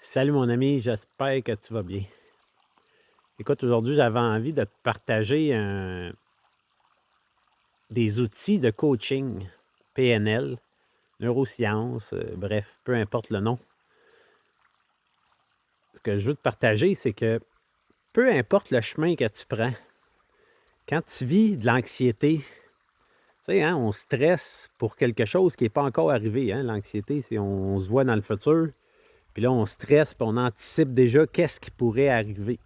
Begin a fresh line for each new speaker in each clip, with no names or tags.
Salut mon ami, j'espère que tu vas bien. Écoute, aujourd'hui, j'avais envie de te partager des outils de coaching, PNL, neurosciences, bref, peu importe le nom. Ce que je veux te partager, c'est que peu importe le chemin que tu prends, quand tu vis de l'anxiété, tu sais, hein, on stresse pour quelque chose qui n'est pas encore arrivé. Hein, l'anxiété, c'est on se voit dans le futur, puis là, on stresse, puis on anticipe déjà qu'est-ce qui pourrait arriver.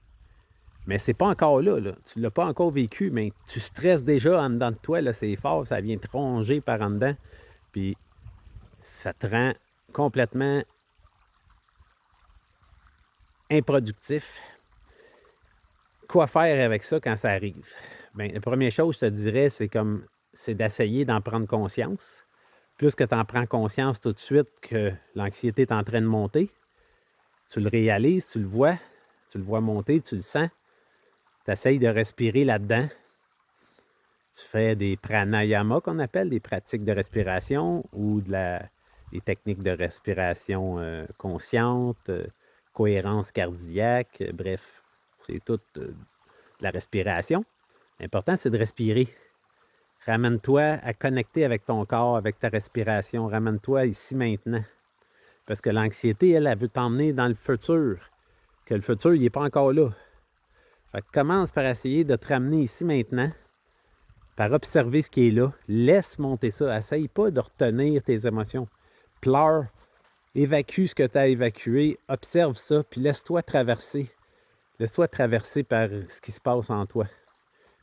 Mais c'est pas encore là, là. Tu ne l'as pas encore vécu, mais tu stresses déjà en dedans de toi, là, c'est fort, ça vient te ronger par en dedans, puis ça te rend complètement improductif. Quoi faire avec ça quand ça arrive? Bien, la première chose, je te dirais, c'est d'essayer d'en prendre conscience. Plus que tu en prends conscience tout de suite que l'anxiété est en train de monter, tu le réalises, tu le vois monter, tu le sens, tu essayes de respirer là-dedans. Tu fais des pranayama qu'on appelle, des pratiques de respiration ou des techniques de respiration consciente, cohérence cardiaque, bref, c'est tout de la respiration. L'important, c'est de respirer. Ramène-toi à connecter avec ton corps, avec ta respiration. Ramène-toi ici maintenant. Parce que l'anxiété, elle veut t'emmener dans le futur. Que le futur, il n'est pas encore là. Fait que commence par essayer de te ramener ici maintenant, par observer ce qui est là. Laisse monter ça. Essaye pas de retenir tes émotions. Pleure. Évacue ce que tu as évacué. Observe ça, puis laisse-toi traverser. Laisse-toi traverser par ce qui se passe en toi.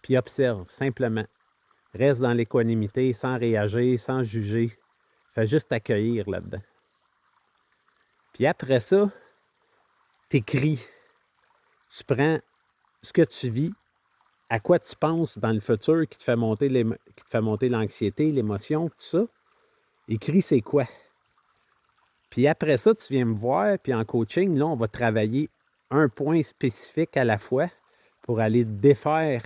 Puis observe, simplement. Reste dans l'équanimité, sans réagir, sans juger. Fais juste t'accueillir là-dedans. Puis après ça, t'écris. Tu prends ce que tu vis, à quoi tu penses dans le futur qui te fait monter l'anxiété, l'émotion, tout ça. Écris c'est quoi. Puis après ça, tu viens me voir, puis en coaching, là, on va travailler un point spécifique à la fois pour aller défaire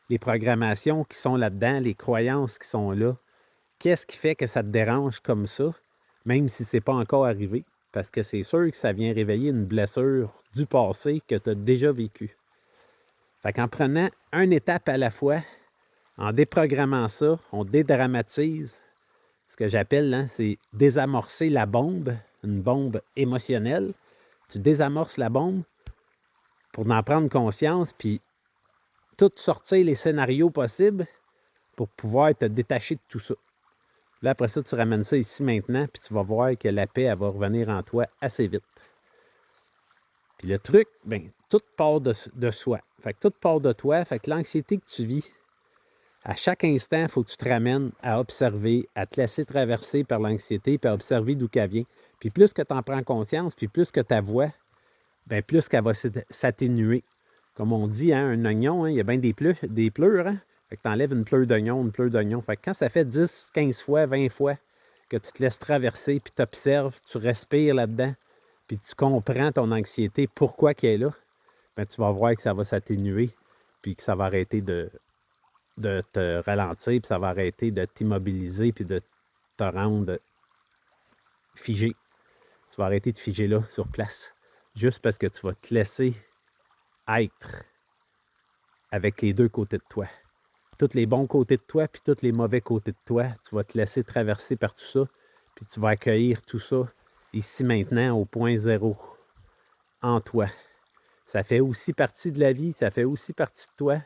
les programmations qui sont là-dedans, les croyances qui sont là. Qu'est-ce qui fait que ça te dérange comme ça, même si ce n'est pas encore arrivé? Parce que c'est sûr que ça vient réveiller une blessure du passé que tu as déjà vécue. Fait qu'en prenant une étape à la fois, en déprogrammant ça, on dédramatise. Ce que j'appelle, hein, c'est désamorcer la bombe, une bombe émotionnelle. Tu désamorces la bombe pour en prendre conscience, puis tout sortir les scénarios possibles pour pouvoir te détacher de tout ça. Là, après ça, tu ramènes ça ici maintenant, puis tu vas voir que la paix, elle va revenir en toi assez vite. Puis le truc, bien, tout part de soi. Fait que tout part de toi. Fait que l'anxiété que tu vis, à chaque instant, il faut que tu te ramènes à observer, à te laisser traverser par l'anxiété, puis à observer d'où elle vient. Puis plus que tu en prends conscience, puis plus que ta voix, bien plus qu'elle va s'atténuer. Comme on dit, hein, un oignon, hein, il y a bien des pleurs, hein? Fait que tu enlèves une pleure d'oignon. Fait que quand ça fait 10, 15 fois, 20 fois que tu te laisses traverser, puis tu observes, tu respires là-dedans, puis tu comprends ton anxiété, pourquoi qu'elle est là, bien, tu vas voir que ça va s'atténuer, puis que ça va arrêter de te ralentir, puis ça va arrêter de t'immobiliser, puis de te rendre figé. Tu vas arrêter de figer là, sur place, juste parce que tu vas te laisser être avec les deux côtés de toi. Tous les bons côtés de toi, puis tous les mauvais côtés de toi, tu vas te laisser traverser par tout ça, puis tu vas accueillir tout ça ici maintenant au point zéro, en toi. Ça fait aussi partie de la vie, ça fait aussi partie de toi.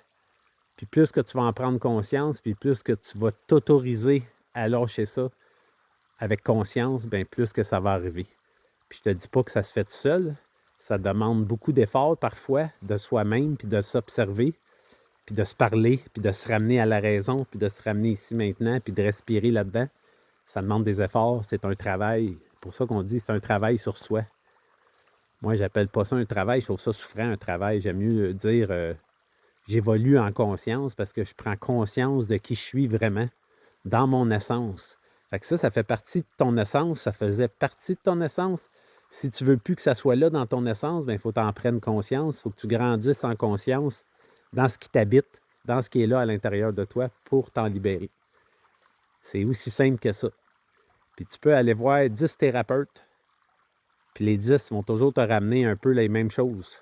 Puis plus que tu vas en prendre conscience, puis plus que tu vas t'autoriser à lâcher ça avec conscience, bien plus que ça va arriver. Puis je te dis pas que ça se fait tout seul. Ça demande beaucoup d'efforts parfois de soi-même, puis de s'observer, puis de se parler, puis de se ramener à la raison, puis de se ramener ici maintenant, puis de respirer là-dedans. Ça demande des efforts, c'est un travail. C'est pour ça qu'on dit que c'est un travail sur soi. Moi, j'appelle pas ça un travail, je trouve ça souffrant, un travail. J'aime mieux dire j'évolue en conscience parce que je prends conscience de qui je suis vraiment dans mon essence. Fait que ça fait partie de ton essence, ça faisait partie de ton essence. Si tu veux plus que ça soit là dans ton essence, bien, il faut t'en prendre conscience, il faut que tu grandisses en conscience dans ce qui t'habite, dans ce qui est là à l'intérieur de toi pour t'en libérer. C'est aussi simple que ça. Puis tu peux aller voir 10 thérapeutes, Puis les 10 vont toujours te ramener un peu les mêmes choses.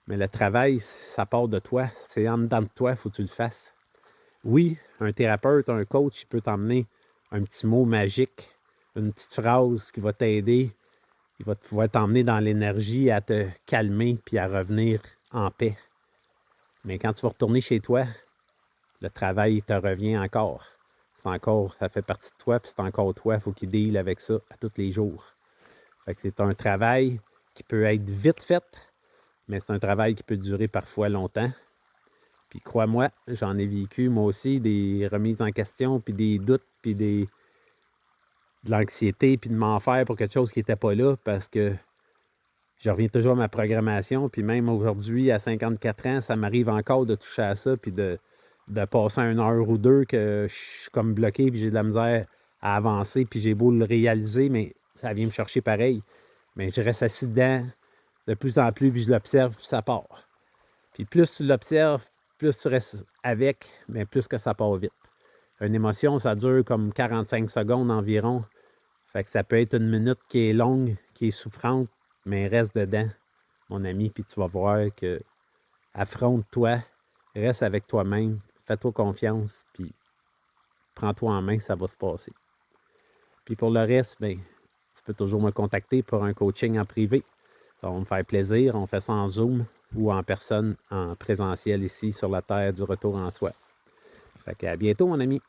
Mais le travail, ça part de toi. C'est en dedans de toi, il faut que tu le fasses. Oui, un thérapeute, un coach, il peut t'emmener un petit mot magique, une petite phrase qui va t'aider. Il va pouvoir t'emmener dans l'énergie à te calmer puis à revenir en paix. Mais quand tu vas retourner chez toi, le travail te revient encore. Ça fait partie de toi, puis c'est encore toi, il faut qu'il deal avec ça à tous les jours. Fait que c'est un travail qui peut être vite fait, mais c'est un travail qui peut durer parfois longtemps. Puis crois-moi, j'en ai vécu moi aussi des remises en question, puis des doutes, puis de l'anxiété, puis de m'en faire pour quelque chose qui n'était pas là, parce que je reviens toujours à ma programmation, puis même aujourd'hui, à 54 ans, ça m'arrive encore de toucher à ça, puis de passer 1 heure ou 2 que je suis comme bloqué, puis j'ai de la misère à avancer, puis j'ai beau le réaliser, mais ça vient me chercher pareil. Mais je reste assis dedans de plus en plus, puis je l'observe, puis ça part. Puis plus tu l'observes, plus tu restes avec, mais plus que ça part vite. Une émotion, ça dure comme 45 secondes environ. Fait que ça peut être 1 minute qui est longue, qui est souffrante, mais reste dedans, mon ami, puis tu vas voir que affronte-toi, reste avec toi-même, fais-toi confiance, puis prends-toi en main, ça va se passer. Puis pour le reste, bien, tu peux toujours me contacter pour un coaching en privé. Ça va me faire plaisir. On fait ça en Zoom ou en personne, en présentiel ici sur la terre du retour en soi. Fait qu'à bientôt, mon ami.